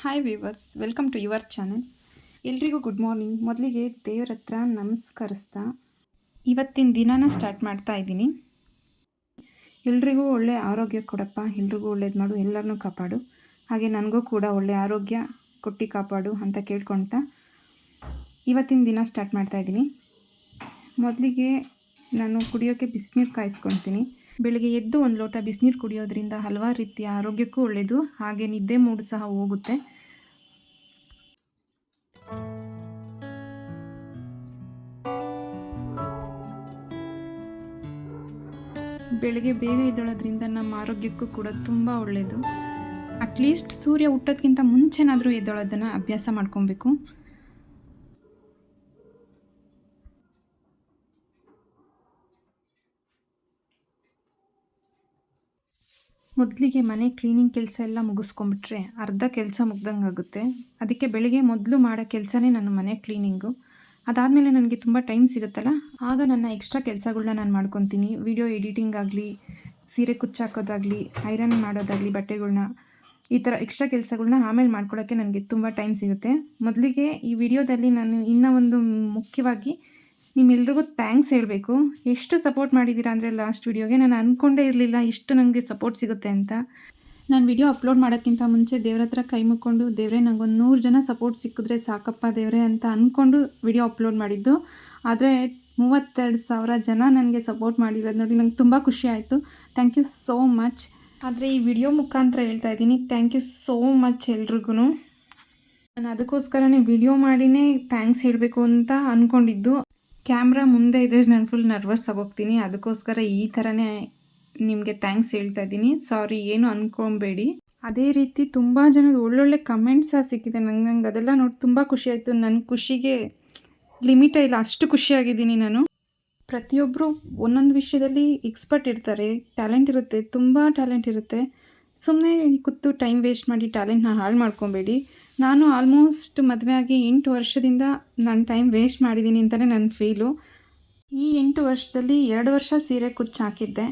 Hi viewers, welcome to your channel. ಎಲ್ರಿಗೂ good morning. ಮೊದಲಿಗೆ ದೇವ್ರ ಹತ್ರ ನಮಸ್ಕರಿಸ್ತಾ ಇವತ್ತಿನ ದಿನನ ಸ್ಟಾರ್ಟ್ ಮಾಡ್ತಾ ಇದ್ದೀನಿ. ಎಲ್ರಿಗೂ ಒಳ್ಳೆ ಆರೋಗ್ಯ ಕೊಡಪ್ಪ, ಎಲ್ರಿಗೂ ಒಳ್ಳೇದು ಮಾಡು, ಎಲ್ಲರನ್ನೂ ಕಾಪಾಡು, ಹಾಗೆ ನನಗೂ ಕೂಡ ಒಳ್ಳೆ ಆರೋಗ್ಯ ಕೊಟ್ಟು ಕಾಪಾಡು ಅಂತ ಕೇಳ್ಕೊಳ್ತಾ ಇವತ್ತಿನ ದಿನ ಸ್ಟಾರ್ಟ್ ಮಾಡ್ತಾ ಇದ್ದೀನಿ. ಮೊದಲಿಗೆ ನಾನು ಕುಡಿಯೋಕ್ಕೆ ಬಿಸಿನೀರು ಕಾಯಿಸ್ಕೊಳ್ತೀನಿ. ಬೆಳಿಗ್ಗೆ ಎದ್ದು ಒಂದು ಲೋಟ ಬಿಸಿನೀರು ಕುಡಿಯೋದ್ರಿಂದ ಹಲವಾರು ರೀತಿಯ ಆರೋಗ್ಯಕ್ಕೂ ಒಳ್ಳೆಯದು, ಹಾಗೆ ನಿದ್ದೆ ಮೂಡು ಸಹ ಹೋಗುತ್ತೆ. ಬೆಳಗ್ಗೆ ಬೇಗ ಎದ್ದೇಳೋದ್ರಿಂದ ನಮ್ಮ ಆರೋಗ್ಯಕ್ಕೂ ಕೂಡ ತುಂಬ ಒಳ್ಳೆಯದು. ಅಟ್ಲೀಸ್ಟ್ ಸೂರ್ಯ ಹುಟ್ಟೋದ್ಕಿಂತ ಮುಂಚೆನಾದರೂ ಎದ್ದೇಳೋದನ್ನು ಅಭ್ಯಾಸ ಮಾಡ್ಕೊಬೇಕು. ಮೊದಲಿಗೆ ಮನೆ ಕ್ಲೀನಿಂಗ್ ಕೆಲಸ ಎಲ್ಲ ಮುಗಿಸ್ಕೊಂಬಿಟ್ರೆ ಅರ್ಧ ಕೆಲಸ ಮುಗ್ದಂಗೆ ಆಗುತ್ತೆ. ಅದಕ್ಕೆ ಬೆಳಿಗ್ಗೆ ಮೊದಲು ಮಾಡೋ ಕೆಲಸನೇ ನನ್ನ ಮನೆ ಕ್ಲೀನಿಂಗು. ಅದಾದಮೇಲೆ ನನಗೆ ತುಂಬ ಟೈಮ್ ಸಿಗುತ್ತಲ್ಲ, ಆಗ ನನ್ನ ಎಕ್ಸ್ಟ್ರಾ ಕೆಲಸಗಳ್ನ ನಾನು ಮಾಡ್ಕೊತೀನಿ. ವಿಡಿಯೋ ಎಡಿಟಿಂಗ್ ಆಗಲಿ, ಸೀರೆ ಕುಚ್ಚಾಕೋದಾಗಲಿ, ಐರನ್ ಮಾಡೋದಾಗಲಿ, ಬಟ್ಟೆಗಳ್ನ ಈ ಥರ ಎಕ್ಸ್ಟ್ರಾ ಕೆಲಸಗಳ್ನ ಆಮೇಲೆ ಮಾಡ್ಕೊಳ್ಳೋಕ್ಕೆ ನನಗೆ ತುಂಬ ಟೈಮ್ ಸಿಗುತ್ತೆ. ಮೊದಲಿಗೆ ಈ ವಿಡಿಯೋದಲ್ಲಿ ನಾನು ಇನ್ನೂ ಒಂದು ಮುಖ್ಯವಾಗಿ ನಿಮ್ಮೆಲ್ರಿಗೂ ಥ್ಯಾಂಕ್ಸ್ ಹೇಳಬೇಕು. ಎಷ್ಟು ಸಪೋರ್ಟ್ ಮಾಡಿದ್ದೀರಾ ಅಂದರೆ ಲಾಸ್ಟ್ ವಿಡಿಯೋಗೆ ನಾನು ಅಂದ್ಕೊಂಡೇ ಇರಲಿಲ್ಲ ಇಷ್ಟು ನನಗೆ ಸಪೋರ್ಟ್ ಸಿಗುತ್ತೆ ಅಂತ. ನಾನು ವಿಡಿಯೋ ಅಪ್ಲೋಡ್ ಮಾಡೋಕ್ಕಿಂತ ಮುಂಚೆ ದೇವ್ರ ಹತ್ರ ಕೈ ಮುಕ್ಕೊಂಡು, ದೇವರೇ ನನಗೊಂದು 100 ಜನ ಸಪೋರ್ಟ್ ಸಿಕ್ಕಿದ್ರೆ ಸಾಕಪ್ಪ ದೇವರೇ ಅಂತ ಅಂದ್ಕೊಂಡು ವಿಡಿಯೋ ಅಪ್ಲೋಡ್ ಮಾಡಿದ್ದು. ಆದರೆ 32,000 ಜನ ನನಗೆ ಸಪೋರ್ಟ್ ಮಾಡಿರೋದು ನೋಡಿ ನಂಗೆ ತುಂಬ ಖುಷಿ ಆಯಿತು. Thank you so much. ಆದರೆ ಈ ವಿಡಿಯೋ ಮುಖಾಂತರ ಹೇಳ್ತಾ ಇದ್ದೀನಿ, ಥ್ಯಾಂಕ್ ಯು ಸೋ ಮಚ್ ಎಲ್ರಿಗೂ. ನಾನು ಅದಕ್ಕೋಸ್ಕರನೇ ವಿಡಿಯೋ ಮಾಡಿನೇ ಥ್ಯಾಂಕ್ಸ್ ಹೇಳಬೇಕು ಅಂತ ಅಂದ್ಕೊಂಡಿದ್ದು. ಕ್ಯಾಮ್ರಾ ಮುಂದೆ ಇದ್ದರೆ ನಾನು ಫುಲ್ ನರ್ವಸ್ ಆಗೋಗ್ತೀನಿ, ಅದಕ್ಕೋಸ್ಕರ ಈ ಥರನೇ ನಿಮಗೆ ಥ್ಯಾಂಕ್ಸ್ ಹೇಳ್ತಾ ಇದ್ದೀನಿ. ಸಾರಿ, ಏನು ಅಂದ್ಕೊಬೇಡಿ. ಅದೇ ರೀತಿ ತುಂಬ ಜನದ ಒಳ್ಳೊಳ್ಳೆ ಕಮೆಂಟ್ಸ್ ಸಹ ಸಿಕ್ಕಿದೆ ನಂಗೆ ಅದೆಲ್ಲ ನೋಡಿ ತುಂಬ ಖುಷಿ ಆಯಿತು. ನನ್ನ ಖುಷಿಗೆ ಲಿಮಿಟೇ ಇಲ್ಲ, ಅಷ್ಟು ಖುಷಿಯಾಗಿದ್ದೀನಿ ನಾನು. ಪ್ರತಿಯೊಬ್ಬರು ಒಂದೊಂದು ವಿಷಯದಲ್ಲಿ ಎಕ್ಸ್ಪರ್ಟ್ ಇರ್ತಾರೆ, ಟ್ಯಾಲೆಂಟ್ ಇರುತ್ತೆ, ತುಂಬ ಟ್ಯಾಲೆಂಟ್ ಇರುತ್ತೆ. ಸುಮ್ಮನೆ ಕೂತು ಟೈಮ್ ವೇಸ್ಟ್ ಮಾಡಿ ಟ್ಯಾಲೆಂಟ್ನ ಹಾಳು ಮಾಡ್ಕೊಬೇಡಿ. ನಾನು ಆಲ್ಮೋಸ್ಟ್ ಮದುವೆ ಆಗಿ 8 ವರ್ಷದಿಂದ ನಾನು ಟೈಮ್ ವೇಸ್ಟ್ ಮಾಡಿದ್ದೀನಿ ಅಂತಲೇ ನನ್ನ ಫೀಲು. ಈ 8 ವರ್ಷದಲ್ಲಿ 2 ವರ್ಷ ಸೀರೆ ಕುಚ್ಚು ಹಾಕಿದ್ದೆ.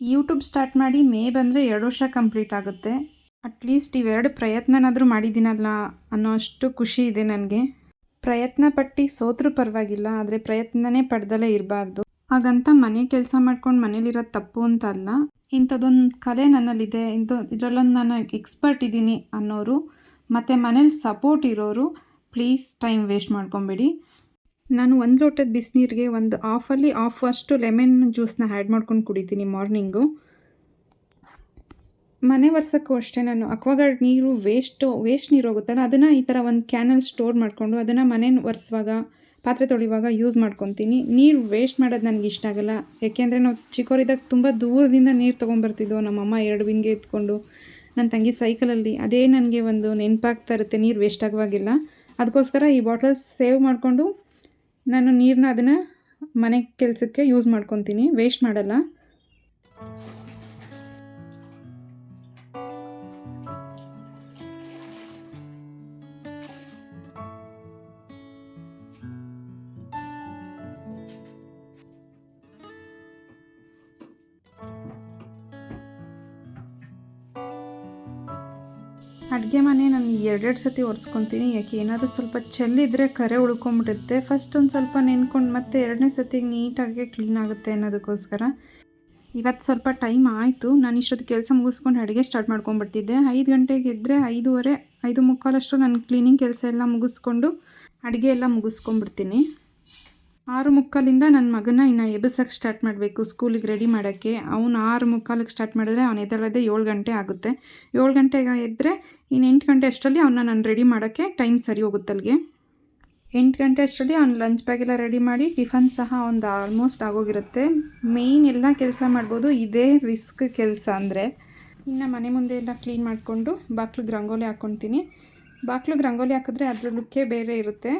ಯೂಟ್ಯೂಬ್ ಸ್ಟಾರ್ಟ್ ಮಾಡಿ ಮೇ ಬಂದರೆ 2 ವರ್ಷ ಕಂಪ್ಲೀಟ್ ಆಗುತ್ತೆ. ಅಟ್ಲೀಸ್ಟ್ ಇವೆರಡು ಪ್ರಯತ್ನನಾದರೂ ಮಾಡಿದ್ದೀನಲ್ಲ ಅನ್ನೋ ಅಷ್ಟು ಖುಷಿ ಇದೆ ನನಗೆ. ಪ್ರಯತ್ನ ಪಟ್ಟು ಸೋತ್ರೂ ಪರವಾಗಿಲ್ಲ, ಆದರೆ ಪ್ರಯತ್ನನೇ ಪಡೆದಲೇ ಇರಬಾರ್ದು. ಹಾಗಂತ ಮನೆ ಕೆಲಸ ಮಾಡ್ಕೊಂಡು ಮನೇಲಿರೋದು ತಪ್ಪು ಅಂತ ಅಲ್ಲ. ಇಂಥದ್ದೊಂದು ಕಲೆ ನನ್ನಲ್ಲಿದೆ, ಇದರಲ್ಲೊಂದು ನಾನು ಎಕ್ಸ್ಪರ್ಟ್ ಇದ್ದೀನಿ ಅನ್ನೋರು ಮತ್ತು ಮನೇಲಿ ಸಪೋರ್ಟ್ ಇರೋರು ಪ್ಲೀಸ್ ಟೈಮ್ ವೇಸ್ಟ್ ಮಾಡ್ಕೊಬೇಡಿ. ನಾನು 1 ಲೋಟದ ಬಿಸಿನೀರಿಗೆ ಒಂದು ಹಾಫಲ್ಲಿ ಹಾಫ್ ಅಷ್ಟು ಲೆಮನ್ ಜ್ಯೂಸನ್ನ ಆ್ಯಡ್ ಮಾಡ್ಕೊಂಡು ಕುಡಿತೀನಿ ಮಾರ್ನಿಂಗು. ಮನೆ ಒರೆಸೋಕ್ಕೂ ಅಷ್ಟೇ, ನಾನು ಅಕ್ವಾಗಾರ್ಡ್ ನೀರು ವೇಸ್ಟ್ ನೀರು ಹೋಗುತ್ತಲ್ಲ, ಅದನ್ನು ಈ ಥರ ಒಂದು ಕ್ಯಾನಲ್ಲಿ ಸ್ಟೋರ್ ಮಾಡಿಕೊಂಡು ಅದನ್ನು ಮನೆ ಒರೆಸುವಾಗ, ಪಾತ್ರೆ ತೊಳೆಯುವಾಗ ಯೂಸ್ ಮಾಡ್ಕೊತೀನಿ. ನೀರು ವೇಸ್ಟ್ ಮಾಡೋದು ನನಗೆ ಇಷ್ಟ ಆಗಲ್ಲ. ಯಾಕೆಂದರೆ ನಾವು ಚಿಕ್ಕವರಿದ್ದಾಗ ತುಂಬ ದೂರದಿಂದ ನೀರು ತೊಗೊಂಬರ್ತಿದ್ದೋ, ನಮ್ಮಮ್ಮ 2 ಬಿಂದಿಗೆ ಎತ್ಕೊಂಡು, ನನ್ನ ತಂಗಿ ಸೈಕಲಲ್ಲಿ. ಅದೇ ನನಗೆ ಒಂದು ನೆನಪಾಗ್ತಾ ಇರುತ್ತೆ ನೀರು ವೇಸ್ಟ್ ಆಗುವಾಗಿಲ್ಲ. ಅದಕ್ಕೋಸ್ಕರ ಈ ಬಾಟಲ್ಸ್ ಸೇವ್ ಮಾಡಿಕೊಂಡು ನಾನು ನೀರನ್ನ ಅದನ್ನು ಮನೆ ಕೆಲಸಕ್ಕೆ ಯೂಸ್ ಮಾಡ್ಕೊತೀನಿ, ವೇಸ್ಟ್ ಮಾಡಲ್ಲ. ಅಡುಗೆ ಮನೆ ನಾನು 2 ಸತಿ ಒರೆಸ್ಕೊತೀನಿ. ಯಾಕೆ, ಏನಾದರೂ ಸ್ವಲ್ಪ ಚೆಲ್ಲಿದ್ರೆ ಕರೆ ಉಳ್ಕೊಂಬಿಡುತ್ತೆ. ಫಸ್ಟ್ ಒಂದು ಸ್ವಲ್ಪ ನೆನ್ಕೊಂಡು ಮತ್ತೆ 2ನೇ ಸತಿಗೆ ನೀಟಾಗಿ ಕ್ಲೀನ್ ಆಗುತ್ತೆ ಅನ್ನೋದಕ್ಕೋಸ್ಕರ. ಇವತ್ತು ಸ್ವಲ್ಪ ಟೈಮ್ ಆಯಿತು. ನಾನು ಇಷ್ಟೊತ್ತು ಕೆಲಸ ಮುಗಿಸ್ಕೊಂಡು ಅಡುಗೆ ಸ್ಟಾರ್ಟ್ ಮಾಡ್ಕೊಂಡ್ಬಿಡ್ತಿದ್ದೆ. 5 ಗಂಟೆಗೆ ಎದ್ದರೆ 5:15, 5:45 ನಾನು ಕ್ಲೀನಿಂಗ್ ಕೆಲಸ ಎಲ್ಲ ಮುಗಿಸ್ಕೊಂಡು ಅಡುಗೆ ಎಲ್ಲ ಮುಗಿಸ್ಕೊಂಡ್ಬಿಡ್ತೀನಿ. 6:45 ನನ್ನ ಮಗನ ಇನ್ನು ಎಬ್ಬಿಸೋಕ್ಕೆ ಸ್ಟಾರ್ಟ್ ಮಾಡಬೇಕು, ಸ್ಕೂಲಿಗೆ ರೆಡಿ ಮಾಡೋಕ್ಕೆ. ಅವನು 6:45ಕ್ಕೆ ಸ್ಟಾರ್ಟ್ ಮಾಡಿದ್ರೆ ಅವನು ಎದ್ದೇಳೋದೇ 7 ಗಂಟೆ ಆಗುತ್ತೆ. 7 ಗಂಟೆಗೆ ಎದ್ದರೆ ಇನ್ನು 8 ಗಂಟೆ ಅಷ್ಟರಲ್ಲಿ ಅವನ್ನ ನಾನು ರೆಡಿ ಮಾಡೋಕ್ಕೆ ಟೈಮ್ ಸರಿ ಹೋಗುತ್ತೆ ಅಲ್ಲಿಗೆ. 8 ಗಂಟೆ ಅಷ್ಟರಲ್ಲಿ ಅವ್ನು ಲಂಚ್ ಬ್ಯಾಗೆಲ್ಲ ರೆಡಿ ಮಾಡಿ ಟಿಫನ್ ಸಹ ಒಂದು ಆಲ್ಮೋಸ್ಟ್ ಆಗೋಗಿರುತ್ತೆ. ಮೇಯ್ನ್ ಎಲ್ಲ ಕೆಲಸ ಮಾಡ್ಬೋದು, ಇದೇ ರಿಸ್ಕ್ ಕೆಲಸ ಅಂದರೆ. ಇನ್ನು ಮನೆ ಮುಂದೆ ಎಲ್ಲ ಕ್ಲೀನ್ ಮಾಡಿಕೊಂಡು ಬಾಕ್ಲಿಗೆ ರಂಗೋಲಿ ಹಾಕ್ಕೊತೀನಿ. ಬಾಕ್ಲಿಗೆ ರಂಗೋಲಿ ಹಾಕಿದ್ರೆ ಅದ್ರ ಲುಕ್ಕೇ ಬೇರೆ ಇರುತ್ತೆ.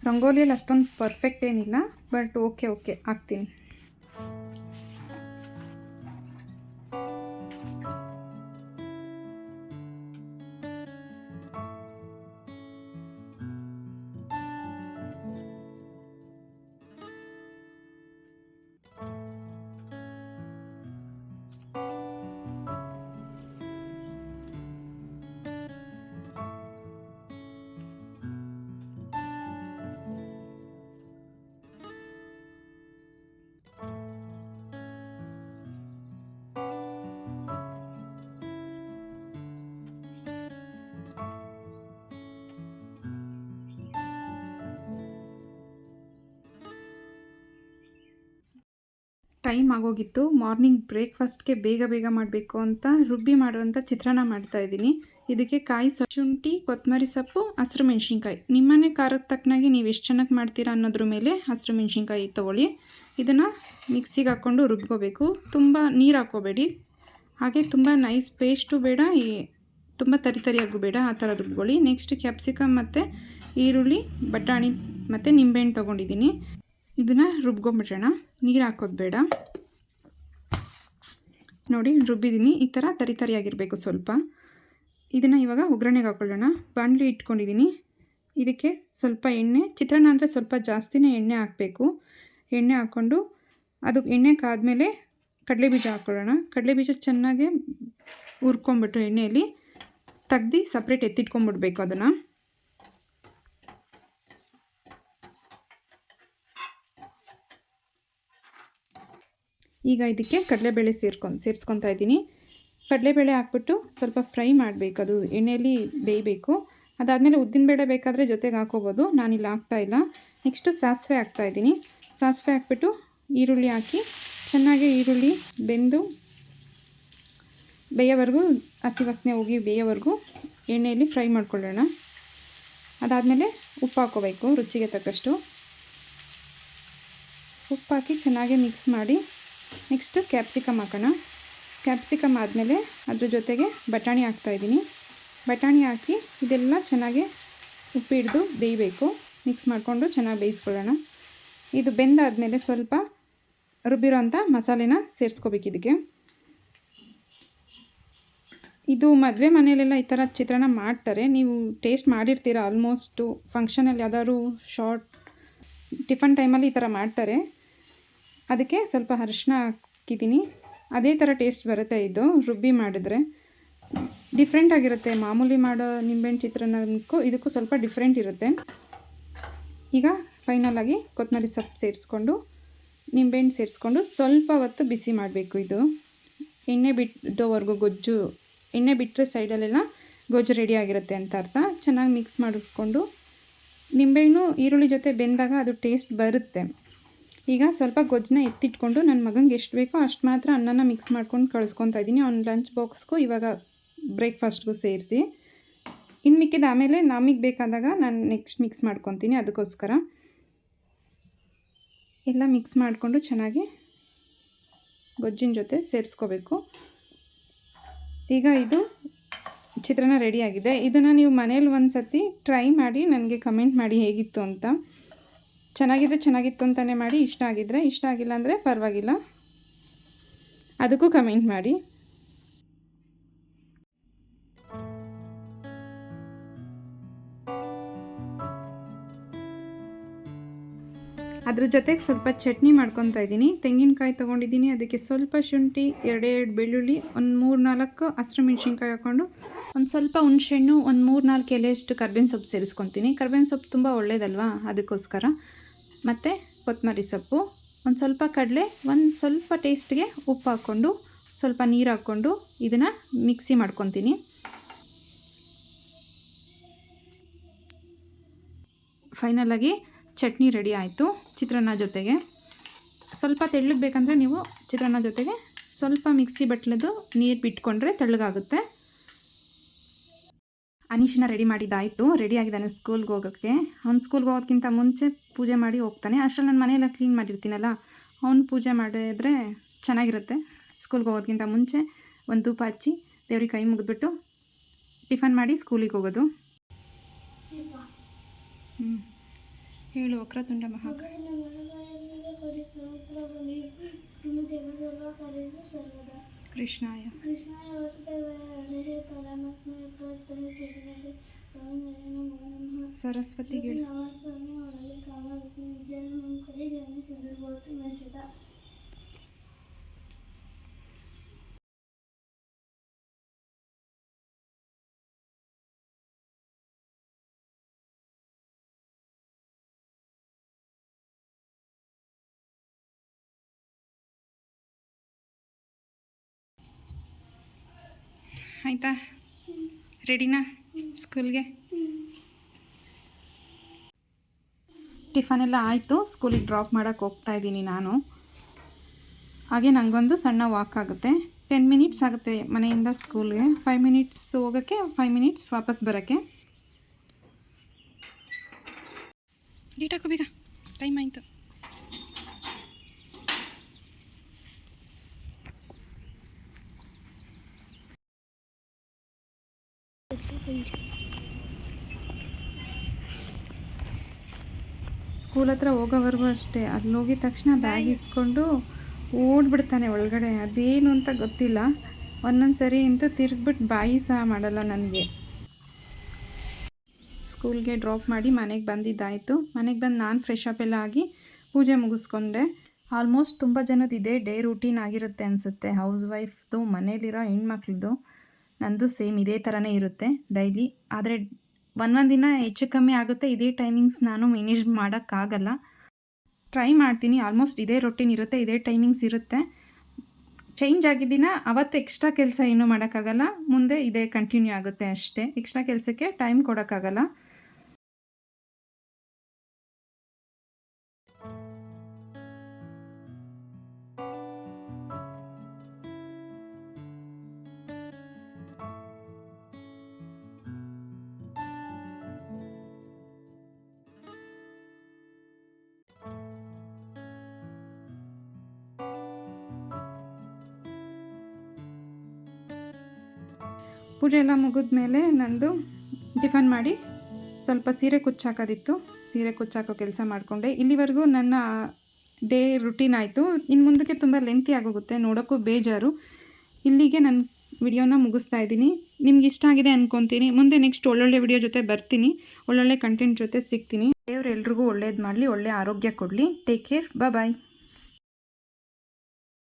ರಂಗೋಲಿಯಲ್ಲಿ ಅಷ್ಟೊಂದು ಪರ್ಫೆಕ್ಟ್ ಏನಿಲ್ಲ, ಬಟ್ ಓಕೆ ಹಾಕ್ತೀನಿ. ಟೈಮ್ ಆಗೋಗಿತ್ತು. ಮಾರ್ನಿಂಗ್ ಬ್ರೇಕ್ಫಾಸ್ಟ್ಗೆ ಬೇಗ ಬೇಗ ಮಾಡಬೇಕು ಅಂತ ರುಬ್ಬಿ ಮಾಡುವಂಥ ಚಿತ್ರಾನ್ನ ಮಾಡ್ತಾಯಿದ್ದೀನಿ. ಇದಕ್ಕೆ ಕಾಯಿ ಶುಂಠಿ, ಕೊತ್ತಂಬರಿ ಸೊಪ್ಪು, ಹಸಿರು ಮೆಣಸಿನ್ಕಾಯಿ, ನಿಮ್ಮನೆ ಖಾರಕ್ಕೆ ತಕ್ಕನಾಗಿ ನೀವು ಎಷ್ಟು ಚೆನ್ನಾಗಿ ಮಾಡ್ತೀರಾ ಅನ್ನೋದ್ರ ಮೇಲೆ ಹಸಿರು ಮೆಣಸಿನ್ಕಾಯಿ ತೊಗೊಳ್ಳಿ. ಇದನ್ನು ಮಿಕ್ಸಿಗೆ ಹಾಕ್ಕೊಂಡು ರುಬ್ಕೋಬೇಕು. ತುಂಬ ನೀರು ಹಾಕ್ಕೋಬೇಡಿ, ಹಾಗೆ ತುಂಬ ನೈಸ್ ಪೇಸ್ಟು ಬೇಡ, ತುಂಬ ತರಿಯಾಗೂ ಬೇಡ, ಆ ಥರ ರುಬ್ಕೊಳ್ಳಿ. ನೆಕ್ಸ್ಟ್ ಕ್ಯಾಪ್ಸಿಕಮ್ ಮತ್ತು ಈರುಳ್ಳಿ, ಬಟಾಣಿ ಮತ್ತು ನಿಂಬೆಹಣ್ಣು ತೊಗೊಂಡಿದ್ದೀನಿ. ಇದನ್ನು ರುಬ್ಕೊಂಬಿಡೋಣ, ನೀರು ಹಾಕೋದು ಬೇಡ. ನೋಡಿ ರುಬ್ಬಿದ್ದೀನಿ, ಈ ಥರ ತರಿಯಾಗಿರಬೇಕು ಸ್ವಲ್ಪ. ಇದನ್ನು ಇವಾಗ ಒಗ್ಗರಣೆಗೆ ಹಾಕ್ಕೊಳ್ಳೋಣ. ಬಾಣಲಿ ಇಟ್ಕೊಂಡಿದ್ದೀನಿ, ಇದಕ್ಕೆ ಸ್ವಲ್ಪ ಎಣ್ಣೆ, ಚಿತ್ರಾನ್ನ ಅಂದರೆ ಸ್ವಲ್ಪ ಜಾಸ್ತಿನೇ ಎಣ್ಣೆ ಹಾಕಬೇಕು. ಎಣ್ಣೆ ಹಾಕ್ಕೊಂಡು ಅದು ಎಣ್ಣೆ ಕಾದ್ಮೇಲೆ ಕಡಲೆಬೀಜ ಹಾಕ್ಕೊಳ್ಳೋಣ. ಕಡಲೆಬೀಜ ಚೆನ್ನಾಗಿ ಹುರ್ಕೊಂಬಿಟ್ಟು ಎಣ್ಣೆಯಲ್ಲಿ ತೆಗ್ದು ಸಪ್ರೇಟ್ ಎತ್ತಿಟ್ಕೊಂಡ್ಬಿಡ್ಬೇಕು ಅದನ್ನು. ಈಗ ಇದಕ್ಕೆ ಕಡಲೆಬೇಳೆ ಸೇರಿಸ್ಕೊತಾ ಇದ್ದೀನಿ. ಕಡಲೆಬೇಳೆ ಹಾಕ್ಬಿಟ್ಟು ಸ್ವಲ್ಪ ಫ್ರೈ ಮಾಡಬೇಕು, ಅದು ಎಣ್ಣೆಯಲ್ಲಿ ಬೇಯಬೇಕು. ಅದಾದಮೇಲೆ ಉದ್ದಿನಬೇಳೆ ಬೇಕಾದರೆ ಜೊತೆಗೆ ಹಾಕೋಬೋದು, ನಾನಿಲ್ಲ ಹಾಕ್ತಾಯಿಲ್ಲ. ನೆಕ್ಸ್ಟು ಸಾಸಿವೆ ಹಾಕ್ತಾಯಿದ್ದೀನಿ. ಸಾಸಿವೆ ಹಾಕ್ಬಿಟ್ಟು ಈರುಳ್ಳಿ ಹಾಕಿ ಚೆನ್ನಾಗಿ ಈರುಳ್ಳಿ ಬೆಂದು ಬೇಯೋವರೆಗೂ, ಹಸಿ ವಾಸನೆ ಹೋಗಿ ಬೇಯೋವರೆಗೂ ಎಣ್ಣೆಯಲ್ಲಿ ಫ್ರೈ ಮಾಡ್ಕೊಳ್ಳೋಣ. ಅದಾದಮೇಲೆ ಉಪ್ಪು ಹಾಕ್ಕೋಬೇಕು, ರುಚಿಗೆ ತಕ್ಕಷ್ಟು ಉಪ್ಪು ಹಾಕಿ ಚೆನ್ನಾಗಿ ಮಿಕ್ಸ್ ಮಾಡಿ ನೆಕ್ಸ್ಟು ಕ್ಯಾಪ್ಸಿಕಮ್ ಹಾಕೋಣ. ಕ್ಯಾಪ್ಸಿಕಮ್ ಆದಮೇಲೆ ಅದ್ರ ಜೊತೆಗೆ ಬಟಾಣಿ ಹಾಕ್ತಾಯಿದ್ದೀನಿ. ಬಟಾಣಿ ಹಾಕಿ ಇದೆಲ್ಲ ಚೆನ್ನಾಗಿ ಉಪ್ಪು ಹಿಡಿದು ಬೇಯಬೇಕು. ಮಿಕ್ಸ್ ಮಾಡಿಕೊಂಡು ಚೆನ್ನಾಗಿ ಬೇಯಿಸ್ಕೊಳ್ಳೋಣ. ಇದು ಬೆಂದಾದಮೇಲೆ ಸ್ವಲ್ಪ ರುಬ್ಬಿರೋ ಅಂಥ ಮಸಾಲೆನ ಸೇರಿಸ್ಕೋಬೇಕು ಇದಕ್ಕೆ. ಇದು ಮದುವೆ ಮನೆಯಲ್ಲೆಲ್ಲ ಈ ಥರ ಚಿತ್ರಾನ್ನ ಮಾಡ್ತಾರೆ, ನೀವು ಟೇಸ್ಟ್ ಮಾಡಿರ್ತೀರ ಆಲ್ಮೋಸ್ಟು. ಫಂಕ್ಷನಲ್ಲಿ ಯಾವ್ದಾದ್ರು ಟಿಫನ್ ಟೈಮಲ್ಲಿ ಈ ಥರ ಮಾಡ್ತಾರೆ. ಅದಕ್ಕೆ ಸ್ವಲ್ಪ ಅರಿಶಿನ ಹಾಕಿದ್ದೀನಿ, ಅದೇ ಥರ ಟೇಸ್ಟ್ ಬರುತ್ತೆ. ಇದು ರುಬ್ಬಿ ಮಾಡಿದ್ರೆ ಡಿಫ್ರೆಂಟ್ ಆಗಿರುತ್ತೆ, ಮಾಮೂಲಿ ಮಾಡೋ ನಿಂಬೆಹಣ್ಣು ಚಿತ್ರಾನ್ನಕ್ಕೂ ಇದಕ್ಕೂ ಸ್ವಲ್ಪ ಡಿಫ್ರೆಂಟ್ ಇರುತ್ತೆ. ಈಗ ಫೈನಲಾಗಿ ಕೊತ್ತಂಬರಿ ಸೊಪ್ಪು ಸೇರಿಸ್ಕೊಂಡು ನಿಂಬೆಹಣ್ಣು ಸೇರಿಸ್ಕೊಂಡು ಸ್ವಲ್ಪ ಹೊತ್ತು ಬಿಸಿ ಮಾಡಬೇಕು. ಇದು ಎಣ್ಣೆ ಬಿಟ್ಟೋವರೆಗೂ, ಗೊಜ್ಜು ಎಣ್ಣೆ ಬಿಟ್ಟರೆ ಸೈಡಲ್ಲೆಲ್ಲ ಗೊಜ್ಜು ರೆಡಿ ಆಗಿರುತ್ತೆ ಅಂತ ಅರ್ಥ. ಚೆನ್ನಾಗಿ ಮಿಕ್ಸ್ ಮಾಡಿಕೊಂಡು ನಿಂಬೆಹಣ್ಣು ಈರುಳ್ಳಿ ಜೊತೆ ಬೆಂದಾಗ ಅದು ಟೇಸ್ಟ್ ಬರುತ್ತೆ. ಈಗ ಸ್ವಲ್ಪ ಗೊಜ್ಜನ್ನ ಎತ್ತಿಟ್ಕೊಂಡು ನನ್ನ ಮಗನಿಗೆ ಎಷ್ಟು ಬೇಕೋ ಅಷ್ಟು ಮಾತ್ರ ಅನ್ನನ ಮಿಕ್ಸ್ ಮಾಡ್ಕೊಂಡು ಕಳಿಸ್ಕೊತಾ ಇದ್ದೀನಿ. ಅವ್ನ ಲಂಚ್ ಬಾಕ್ಸ್ಗೂ ಇವಾಗ ಬ್ರೇಕ್ಫಾಸ್ಟ್ಗೂ ಸೇರಿಸಿ. ಇನ್ನು ಮಿಕ್ಕಿದ ಆಮೇಲೆ ನಮಗೆ ಬೇಕಾದಾಗ ನಾನು ನೆಕ್ಸ್ಟ್ ಮಿಕ್ಸ್ ಮಾಡ್ಕೊತೀನಿ. ಅದಕ್ಕೋಸ್ಕರ ಎಲ್ಲ ಮಿಕ್ಸ್ ಮಾಡಿಕೊಂಡು ಚೆನ್ನಾಗಿ ಗೊಜ್ಜಿನ ಜೊತೆ ಸೇರಿಸ್ಕೋಬೇಕು. ಈಗ ಇದು ಚಿತ್ರಾನ್ನ ರೆಡಿಯಾಗಿದೆ. ಇದನ್ನು ನೀವು ಮನೇಲಿ ಒಂದು ಸತಿ ಟ್ರೈ ಮಾಡಿ ನನಗೆ ಕಮೆಂಟ್ ಮಾಡಿ ಹೇಗಿತ್ತು ಅಂತ. ಚೆನ್ನಾಗಿತ್ತು ಅಂತಲೇ ಮಾಡಿ, ಇಷ್ಟ ಆಗಿಲ್ಲ ಅಂದರೆ ಪರವಾಗಿಲ್ಲ, ಅದಕ್ಕೂ ಕಮೆಂಟ್ ಮಾಡಿ. ಅದ್ರ ಜೊತೆಗೆ ಸ್ವಲ್ಪ ಚಟ್ನಿ ಮಾಡ್ಕೊತಾ ಇದ್ದೀನಿ. ತೆಂಗಿನಕಾಯಿ ತೊಗೊಂಡಿದ್ದೀನಿ, ಅದಕ್ಕೆ ಸ್ವಲ್ಪ ಶುಂಠಿ, 2 ಬೆಳ್ಳುಳ್ಳಿ, ಒಂದು 3-4 ಹಸಿರು ಮೆಣಸಿನ್ಕಾಯಿ ಹಾಕ್ಕೊಂಡು ಒಂದು ಸ್ವಲ್ಪ ಹುಣಸೆಹಣ್ಣು, ಒಂದು 3-4 ಎಲೆಯಷ್ಟು ಕರ್ಬೇವಿನ ಸೊಪ್ಪು ಸೇರಿಸ್ಕೊತೀನಿ. ಕರ್ಬೇವಿನ ಸೊಪ್ಪು ತುಂಬ ಒಳ್ಳೆಯದಲ್ವಾ, ಅದಕ್ಕೋಸ್ಕರ. ಮತ್ತು ಕೊತ್ತಂಬರಿ ಸೊಪ್ಪು, ಒಂದು ಸ್ವಲ್ಪ ಕಡಲೆ, ಒಂದು ಸ್ವಲ್ಪ ಟೇಸ್ಟ್ಗೆ ಉಪ್ಪು ಹಾಕ್ಕೊಂಡು ಸ್ವಲ್ಪ ನೀರು ಹಾಕ್ಕೊಂಡು ಇದನ್ನು ಮಿಕ್ಸಿ ಮಾಡ್ಕೊತೀನಿ. ಫೈನಲಾಗಿ ಚಟ್ನಿ ರೆಡಿ ಆಯಿತು ಚಿತ್ರಾನ್ನ ಜೊತೆಗೆ. ಸ್ವಲ್ಪ ತೆಳ್ಳಗೆ ಬೇಕಂದರೆ ನೀವು ಚಿತ್ರಾನ್ನ ಜೊತೆಗೆ ಸ್ವಲ್ಪ ಮಿಕ್ಸಿ ಬಟ್ಲದು ನೀರು ಬಿಟ್ಕೊಂಡ್ರೆ ತೆಳ್ಳಗಾಗುತ್ತೆ. ಅನೀಶನ ರೆಡಿ ಮಾಡಿದ್ದಾಯಿತು, ರೆಡಿ ಆಗಿದ್ದಾನೆ ಸ್ಕೂಲ್ಗೆ ಹೋಗೋಕ್ಕೆ. ಅವ್ನು ಸ್ಕೂಲ್ಗೆ ಹೋಗೋದಕ್ಕಿಂತ ಮುಂಚೆ ಪೂಜೆ ಮಾಡಿ ಹೋಗ್ತಾನೆ. ಅಷ್ಟರಲ್ಲಿ ನಾನು ಮನೆಯೆಲ್ಲ ಕ್ಲೀನ್ ಮಾಡಿರ್ತೀನಲ್ಲ, ಅವ್ನು ಪೂಜೆ ಮಾಡಿದ್ರೆ ಚೆನ್ನಾಗಿರುತ್ತೆ. ಸ್ಕೂಲ್ಗೆ ಹೋಗೋದಕ್ಕಿಂತ ಮುಂಚೆ ಒಂದು ಧೂಪ ಹಚ್ಚಿ ದೇವ್ರಿಗೆ ಕೈ ಮುಗಿದ್ಬಿಟ್ಟು ಟಿಫನ್ ಮಾಡಿ ಸ್ಕೂಲಿಗೆ ಹೋಗೋದು. ಹೇಳು. ವಕ್ರತುಂಡ ಮಹಾಕಾಯ ಕೃಷ್ಣಾಯ ಸರಸ್ವತಿಗೆ ಆಯಿತಾ? ರೆಡಿನಾ ಸ್ಕೂಲ್ಗೆ? ಟಿಫನ್ ಎಲ್ಲ ಆಯಿತು, ಸ್ಕೂಲಿಗೆ ಡ್ರಾಪ್ ಮಾಡೋಕ್ಕೆ ಹೋಗ್ತಾಯಿದ್ದೀನಿ ನಾನು. ಹಾಗೆ ನನಗೊಂದು ಸಣ್ಣ ವಾಕ್ ಆಗುತ್ತೆ. 10 ಮಿನಿಟ್ಸ್ ಆಗುತ್ತೆ ಮನೆಯಿಂದ ಸ್ಕೂಲ್ಗೆ. 5 ಮಿನಿಟ್ಸ್ ಹೋಗೋಕ್ಕೆ, 5 ಮಿನಿಟ್ಸ್ ವಾಪಸ್ ಬರೋಕ್ಕೆ. ಗೇಟ್ ಹಾಕೋ ಬೇಗ, ಟೈಮ್ ಆಯಿತು. ಸ್ಕೂಲ್ ಹತ್ರ ಹೋಗೋವರೆಗೂ ಅಷ್ಟೇ. ಅಲ್ಲಿ ಹೋಗಿದ ತಕ್ಷಣ ಬ್ಯಾಗ್ ಇಸ್ಕೊಂಡು ಓಡ್ಬಿಡ್ತಾನೆ ಒಳಗಡೆ. ಅದೇನು ಅಂತ ಗೊತ್ತಿಲ್ಲ. ಒಂದೊಂದು ಸರಿ ಅಂತೂ ತಿರುಗ್ಬಿಟ್ಟು ಬಾಯಿ ಸಹ ಮಾಡಲ್ಲ ನನಗೆ. ಸ್ಕೂಲ್ಗೆ ಡ್ರಾಪ್ ಮಾಡಿ ಮನೆಗೆ ಬಂದಿದ್ದಾಯಿತು. ಮನೆಗೆ ಬಂದು ನಾನು ಫ್ರೆಶ್ ಅಪ್ ಎಲ್ಲ ಆಗಿ ಪೂಜೆ ಮುಗಿಸ್ಕೊಂಡೆ. ಆಲ್ಮೋಸ್ಟ್ ತುಂಬ ಜನದ್ದು ಇದೇ ಡೇ ರೂಟೀನ್ ಆಗಿರುತ್ತೆ ಅನಿಸುತ್ತೆ. ಹೌಸ್ ವೈಫ್ದು, ಮನೇಲಿರೋ ಹೆಣ್ಮಕ್ಳದ್ದು. ನಂದು ಸೇಮ್ ಇದೇ ಥರನೇ ಇರುತ್ತೆ ಡೈಲಿ. ಆದರೆ ಒಂದೊಂದು ದಿನ ಹೆಚ್ಚು ಕಮ್ಮಿ ಆಗುತ್ತೆ. ಇದೇ ಟೈಮಿಂಗ್ಸ್ ನಾನು ಮ್ಯಾನೇಜ್ ಮಾಡೋಕ್ಕಾಗಲ್ಲ. ಟ್ರೈ ಮಾಡ್ತೀನಿ. ಆಲ್ಮೋಸ್ಟ್ ಇದೇ ರೊಟೀನ್ ಇರುತ್ತೆ, ಇದೇ ಟೈಮಿಂಗ್ಸ್ ಇರುತ್ತೆ. ಚೇಂಜ್ ಆಗಿದ್ದಿನ ಅವತ್ತು ಎಕ್ಸ್ಟ್ರಾ ಕೆಲಸ ಏನೂ ಮಾಡೋಕ್ಕಾಗಲ್ಲ. ಮುಂದೆ ಇದೇ ಕಂಟಿನ್ಯೂ ಆಗುತ್ತೆ ಅಷ್ಟೇ. ಎಕ್ಸ್ಟ್ರಾ ಕೆಲಸಕ್ಕೆ ಟೈಮ್ ಕೊಡೋಕ್ಕಾಗಲ್ಲ. ಪೂಜೆ ಎಲ್ಲ ಮುಗಿದ ಮೇಲೆ ನಂದು ಟಿಫನ್ ಮಾಡಿ ಸ್ವಲ್ಪ ಸೀರೆ ಕುಚ್ಚಾಕೋದಿತ್ತು. ಸೀರೆ ಕುಚ್ಚಾಕೋ ಕೆಲಸ ಮಾಡಿಕೊಂಡೆ. ಇಲ್ಲಿವರೆಗೂ ನನ್ನ ಡೇ ರುಟೀನ್ ಆಯಿತು. ಇನ್ನು ಮುಂದಕ್ಕೆ ತುಂಬ ಲೆಂತಿ ಆಗೋಗುತ್ತೆ, ನೋಡೋಕ್ಕೂ ಬೇಜಾರು. ಇಲ್ಲಿಗೆ ನನ್ನ ವಿಡಿಯೋನ ಮುಗಿಸ್ತಾ ಇದ್ದೀನಿ. ನಿಮ್ಗೆ ಇಷ್ಟ ಆಗಿದೆ ಅಂದ್ಕೊತೀನಿ. ಮುಂದೆ ನೆಕ್ಸ್ಟ್ ಒಳ್ಳೊಳ್ಳೆ ವಿಡಿಯೋ ಜೊತೆ ಬರ್ತೀನಿ. ಒಳ್ಳೊಳ್ಳೆ ಕಂಟೆಂಟ್ ಜೊತೆ ಸಿಗ್ತೀನಿ. ದೇವ್ರು ಎಲ್ರಿಗೂ ಒಳ್ಳೇದು ಮಾಡಲಿ, ಒಳ್ಳೆ ಆರೋಗ್ಯ ಕೊಡಲಿ. ಟೇಕ್ ಕೇರ್, ಬಾಯ್.